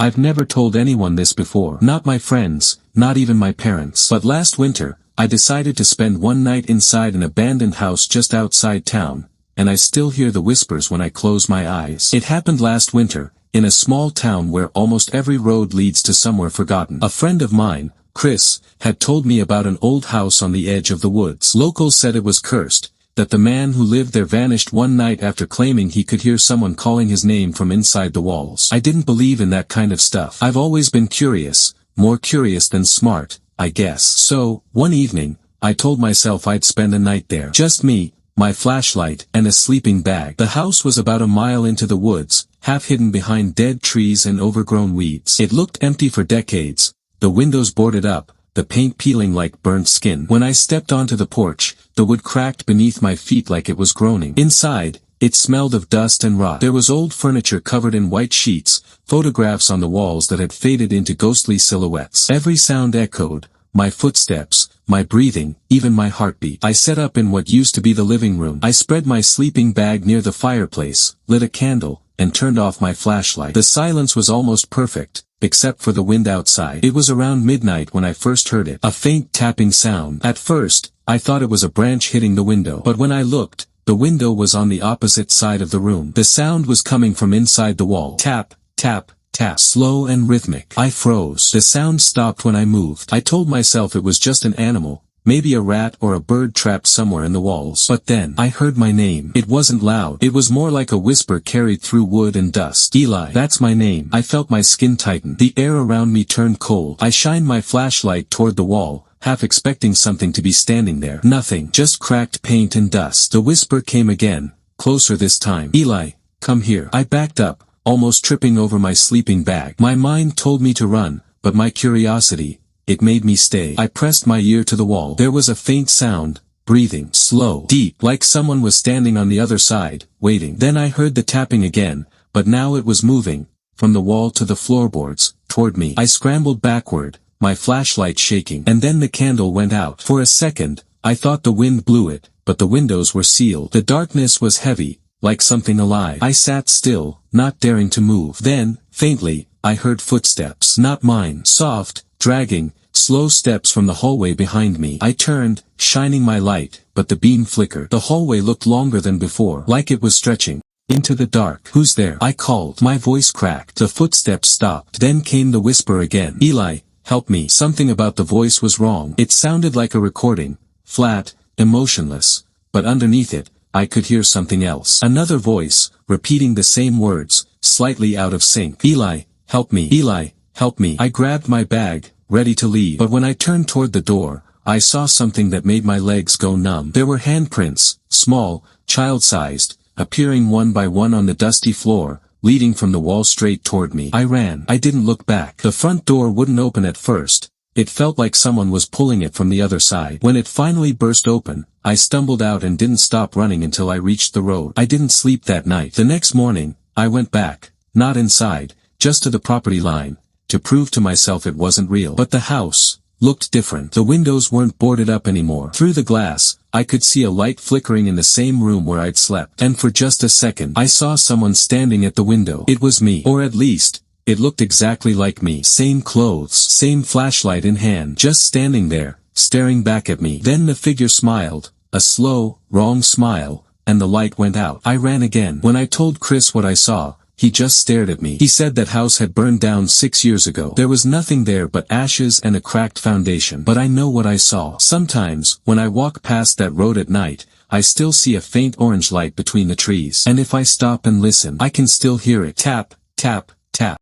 I've never told anyone this before. Not my friends, not even my parents. But last winter, I decided to spend one night inside an abandoned house just outside town, and I still hear the whispers when I close my eyes. It happened last winter, in a small town where almost every road leads to somewhere forgotten. A friend of mine, Chris, had told me about an old house on the edge of the woods. Locals said it was cursed, that the man who lived there vanished one night after claiming he could hear someone calling his name from inside the walls. I didn't believe in that kind of stuff. I've always been curious, more curious than smart, I guess. So, one evening, I told myself I'd spend a night there. Just me, my flashlight, and a sleeping bag. The house was about a mile into the woods, half hidden behind dead trees and overgrown weeds. It looked empty for decades, the windows boarded up, the paint peeling like burnt skin. When I stepped onto the porch, the wood cracked beneath my feet like it was groaning. Inside, it smelled of dust and rot. There was old furniture covered in white sheets, photographs on the walls that had faded into ghostly silhouettes. Every sound echoed, my footsteps, my breathing, even my heartbeat. I set up in what used to be the living room. I spread my sleeping bag near the fireplace, lit a candle, and turned off my flashlight. The silence was almost perfect, except for the wind outside. It was around midnight when I first heard it. A faint tapping sound. At first, I thought it was a branch hitting the window. But when I looked, the window was on the opposite side of the room. The sound was coming from inside the wall. Tap, tap, tap. Slow and rhythmic. I froze. The sound stopped when I moved. I told myself it was just an animal, maybe a rat or a bird trapped somewhere in the walls. But then, I heard my name. It wasn't loud. It was more like a whisper carried through wood and dust. Eli. That's my name. I felt my skin tighten. The air around me turned cold. I shined my flashlight toward the wall, half expecting something to be standing there. Nothing. Just cracked paint and dust. The whisper came again, closer this time. Eli, come here. I backed up, almost tripping over my sleeping bag. My mind told me to run, but my curiosity, it made me stay. I pressed my ear to the wall. There was a faint sound, breathing, slow, deep, like someone was standing on the other side, waiting. Then I heard the tapping again, but now it was moving, from the wall to the floorboards, toward me. I scrambled backward, my flashlight shaking, and then the candle went out. For a second, I thought the wind blew it, but the windows were sealed. The darkness was heavy, like something alive. I sat still, not daring to move. Then, faintly, I heard footsteps. Not mine. Soft, dragging, slow steps from the hallway behind me. I turned, shining my light, but the beam flickered. The hallway looked longer than before, like it was stretching into the dark. Who's there? I called. My voice cracked. The footsteps stopped. Then came the whisper again. Eli, help me. Something about the voice was wrong. It sounded like a recording, flat, emotionless, but underneath it, I could hear something else. Another voice, repeating the same words, slightly out of sync. Eli, help me. Eli, help me. I grabbed my bag, ready to leave. But when I turned toward the door, I saw something that made my legs go numb. There were handprints, small, child-sized, appearing one by one on the dusty floor, leading from the wall straight toward me. I ran. I didn't look back. The front door wouldn't open at first. It felt like someone was pulling it from the other side. When it finally burst open, I stumbled out and didn't stop running until I reached the road. I didn't sleep that night. The next morning, I went back, not inside, just to the property line, to prove to myself it wasn't real. But the house looked different. The windows weren't boarded up anymore. Through the glass, I could see a light flickering in the same room where I'd slept. And for just a second, I saw someone standing at the window. It was me. Or at least, it looked exactly like me. Same clothes, same flashlight in hand, just standing there, staring back at me. Then the figure smiled, a slow, wrong smile, and the light went out. I ran again. When I told Chris what I saw, he just stared at me. He said that house had burned down 6 years ago. There was nothing there but ashes and a cracked foundation. But I know what I saw. Sometimes, when I walk past that road at night, I still see a faint orange light between the trees. And if I stop and listen, I can still hear it. Tap, tap,